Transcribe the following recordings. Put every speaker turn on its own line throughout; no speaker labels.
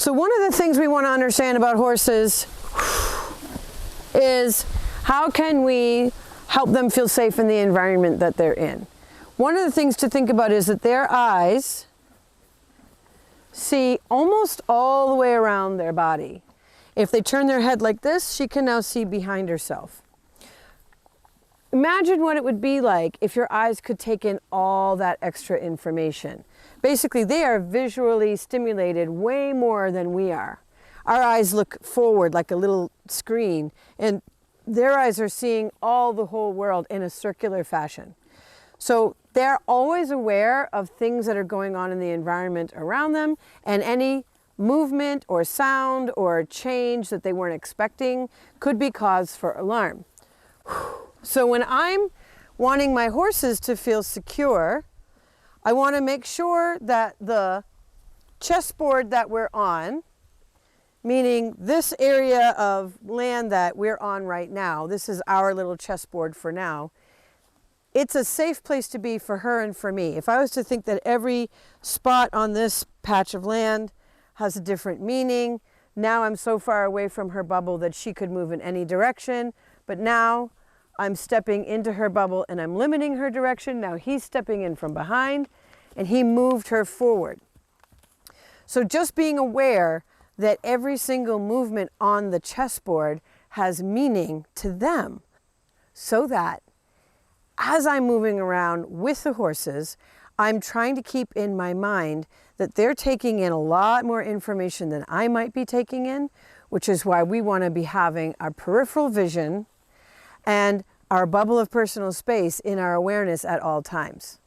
So one of the things we want to understand about horses is how can we help them feel safe in the environment that they're in. One of the things to think about is that their eyes see almost all the way around their body. If they turn their head like this, she can now see behind herself. Imagine what it would be like if your eyes could take in all that extra information. Basically, they are visually stimulated way more than we are. Our eyes look forward like a little screen, and their eyes are seeing all the whole world in a circular fashion. So they're always aware of things that are going on in the environment around them, and any movement or sound or change that they weren't expecting could be cause for alarm. So when I'm wanting my horses to feel secure, I want to make sure that the chessboard that we're on, meaning this area of land that we're on right now, this is our little chessboard for now, it's a safe place to be for her and for me. If I was to think that every spot on this patch of land has a different meaning, now I'm so far away from her bubble that she could move in any direction, but now I'm stepping into her bubble and I'm limiting her direction. Now he's stepping in from behind and he moved her forward. So just being aware that every single movement on the chessboard has meaning to them, so that as I'm moving around with the horses, I'm trying to keep in my mind that they're taking in a lot more information than I might be taking in, which is why we want to be having our peripheral vision and our bubble of personal space in our awareness at all times.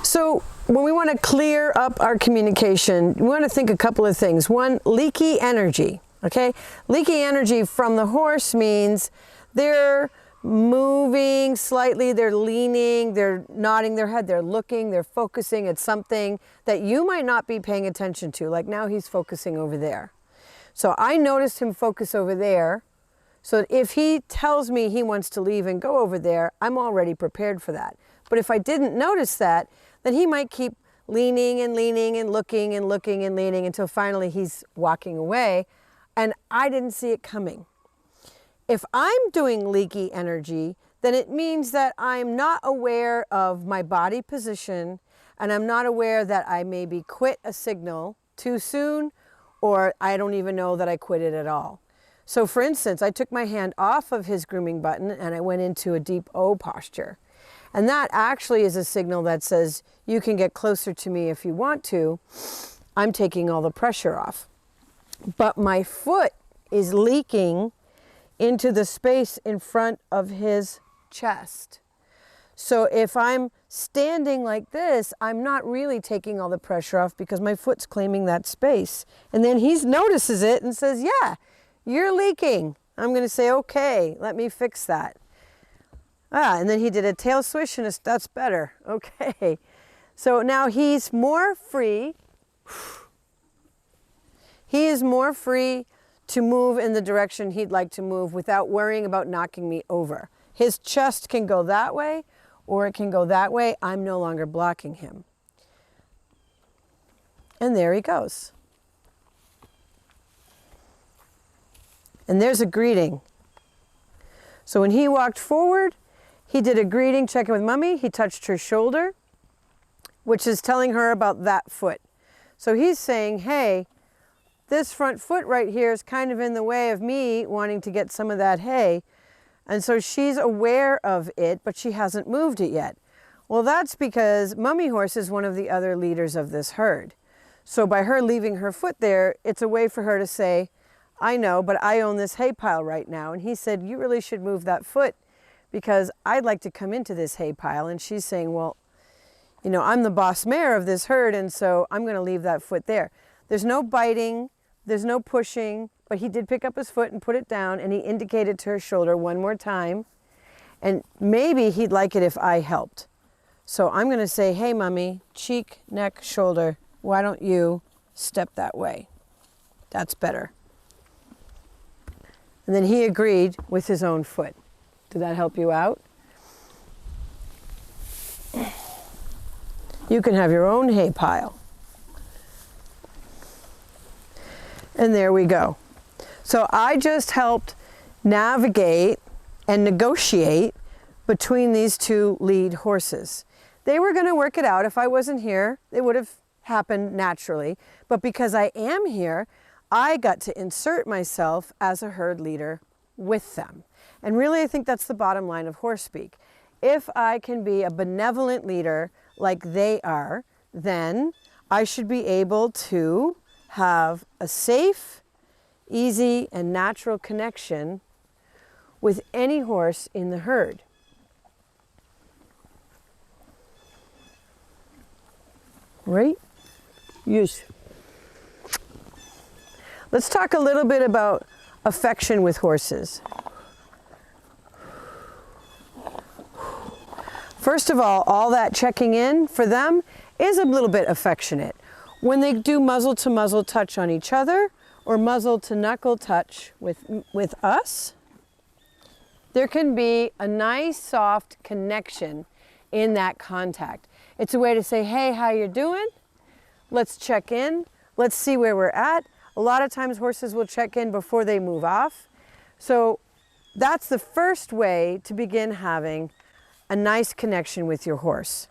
So when we want to clear up our communication, we want to think a couple of things. One, leaky energy, okay? Leaky energy from the horse means they're moving slightly, they're leaning, they're nodding their head, they're looking, they're focusing at something that you might not be paying attention to. Like now he's focusing over there. So I noticed him focus over there. So if he tells me he wants to leave and go over there, I'm already prepared for that. But if I didn't notice that, then he might keep leaning and leaning and looking and looking and leaning until finally he's walking away and I didn't see it coming. If I'm doing leaky energy, then it means that I'm not aware of my body position and I'm not aware that I maybe quit a signal too soon, or I don't even know that I quit it at all. So for instance, I took my hand off of his grooming button and I went into a deep O posture. And that actually is a signal that says, you can get closer to me if you want to. I'm taking all the pressure off. But my foot is leaking into the space in front of his chest. So if I'm standing like this, I'm not really taking all the pressure off because my foot's claiming that space. And then he notices it and says, yeah, you're leaking. I'm going to say, okay, let me fix that. And then he did a tail swish and that's better. Okay. So now he's more free. He is more free to move in the direction he'd like to move without worrying about knocking me over. His chest can go that way or it can go that way. I'm no longer blocking him. And there he goes. And there's a greeting. So when he walked forward, he did a greeting, check in with mommy. He touched her shoulder, which is telling her about that foot. So he's saying, hey, this front foot right here is kind of in the way of me wanting to get some of that hay. And so she's aware of it, but she hasn't moved it yet. Well, that's because Mummy Horse is one of the other leaders of this herd. So by her leaving her foot there, it's a way for her to say, I know, but I own this hay pile right now. And he said, you really should move that foot because I'd like to come into this hay pile. And she's saying, well, you know, I'm the boss mare of this herd, and so I'm going to leave that foot there. There's no biting, there's no pushing, but he did pick up his foot and put it down, and he indicated to her shoulder one more time. And maybe he'd like it if I helped. So I'm going to say, hey, mommy, cheek, neck, shoulder, why don't you step that way? That's better. And then he agreed with his own foot. Did that help you out? You can have your own hay pile. And there we go. So I just helped navigate and negotiate between these two lead horses. They were going to work it out. If I wasn't here, it would have happened naturally. But because I am here, I got to insert myself as a herd leader with them. And really, I think that's the bottom line of horse speak. If I can be a benevolent leader like they are, then I should be able to have a safe, easy, and natural connection with any horse in the herd. Right? Yes. Let's talk a little bit about affection with horses. First of all that checking in for them is a little bit affectionate. When they do muzzle to muzzle touch on each other or muzzle to knuckle touch with us, there can be a nice soft connection in that contact. It's a way to say, hey, how you doing? Let's check in. Let's see where we're at. A lot of times horses will check in before they move off. So that's the first way to begin having a nice connection with your horse.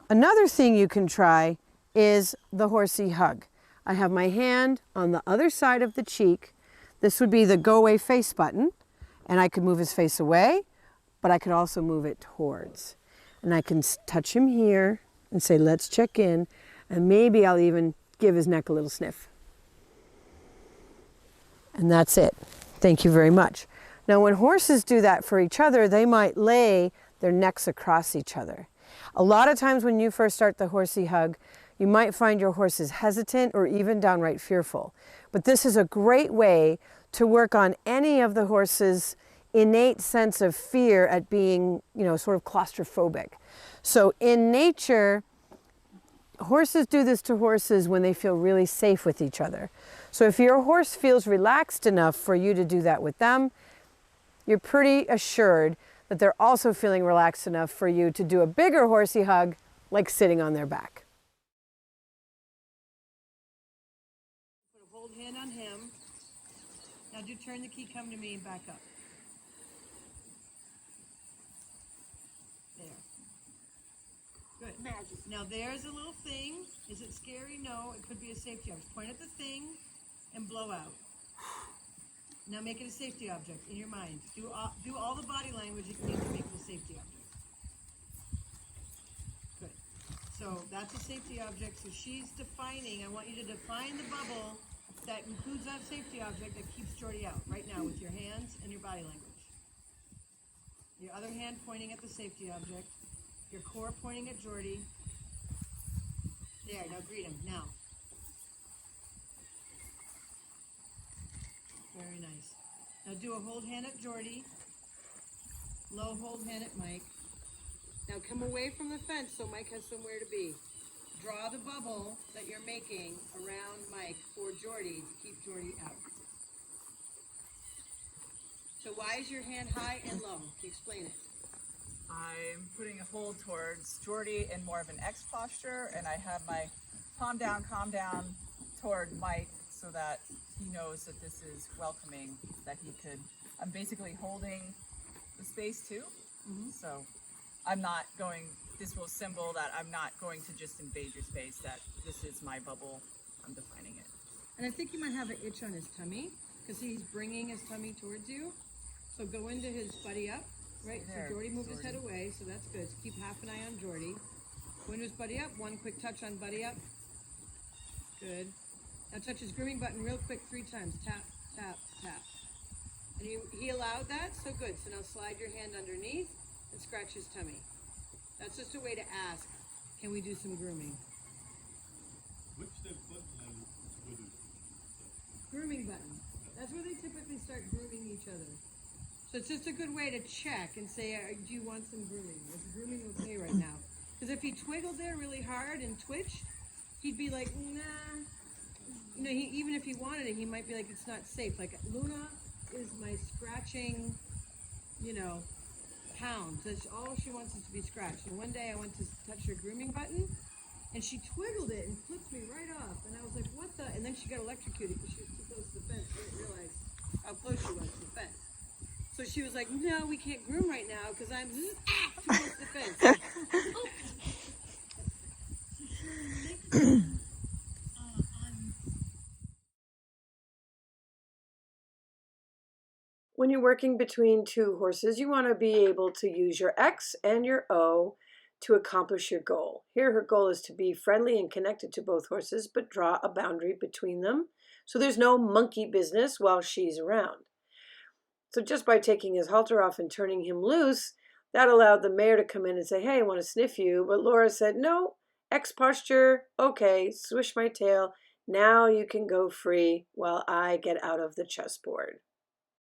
Another thing you can try is the horsey hug. I have my hand on the other side of the cheek. This would be the go away face button, and I could move his face away, but I could also move it towards. And I can touch him here and say, let's check in, and maybe I'll even give his neck a little sniff. And that's it. Thank you very much. Now, when horses do that for each other, they might lay their necks across each other. A lot of times when you first start the horsey hug, you might find your horse is hesitant or even downright fearful. But this is a great way to work on any of the horse's innate sense of fear at being, sort of claustrophobic. So in nature, horses do this to horses when they feel really safe with each other. So if your horse feels relaxed enough for you to do that with them, you're pretty assured that they're also feeling relaxed enough for you to do a bigger horsey hug, like sitting on their back. Put a hold hand on him. Now do turn the key, come to me, and back up. There. Good. Magic. Now there's a little thing. Is it scary? No, it could be a safety object. Point at the thing and blow out. Now make it a safety object in your mind. Do all the body language you need to make it a safety object. Good. So that's a safety object. So she's defining. I want you to define the bubble that includes that safety object that keeps Jordy out right now with your hands and your body language. Your other hand pointing at the safety object. Your core pointing at Jordy. There, now greet him. Now. Very nice. Now do a hold hand at Jordy. Low hold hand at Mike. Now come away from the fence so Mike has somewhere to be. Draw the bubble that you're making around Mike for Jordy to keep Jordy out. So why is your hand high and low? Can you explain it?
I'm putting a hold towards Jordy in more of an X posture, and I have my palm down toward Mike so that he knows that this is welcoming, that he could, I'm basically holding the space too. So I'm not going, this will symbol that I'm not going to just invade your space, that this is my bubble, I'm defining it.
And I think you might have an itch on his tummy because he's bringing his tummy towards you. So go into his buddy up, right? There, so Jordy moved his head away, so that's good. So keep half an eye on Jordy. Go into his buddy up, one quick touch on buddy up. Good. Now touch his grooming button real quick 3 times. Tap, tap, tap. And he allowed that, so good. So now slide your hand underneath and scratch his tummy. That's just a way to ask, can we do some grooming?
Which step button would it?
Grooming button. That's where they typically start grooming each other. So it's just a good way to check and say, do you want some grooming? Is grooming okay right now? Because if he twiggled there really hard and twitched, he'd be like, nah. Even if he wanted it, he might be like, it's not safe. Like Luna is my scratching, pounds. All she wants is to be scratched. And one day I went to touch her grooming button, and she twiggled it and flipped me right off. And I was like, what the? And then she got electrocuted because she was too close to the fence. I didn't realize how close she was to the fence. So she was like, no, we can't groom right now because I'm too close to the fence. When you're working between two horses, you want to be able to use your X and your O to accomplish your goal. Here, her goal is to be friendly and connected to both horses, but draw a boundary between them so there's no monkey business while she's around. So just by taking his halter off and turning him loose, that allowed the mare to come in and say, hey, I want to sniff you. But Laura said, no, X posture, okay, swish my tail. Now you can go free while I get out of the chessboard.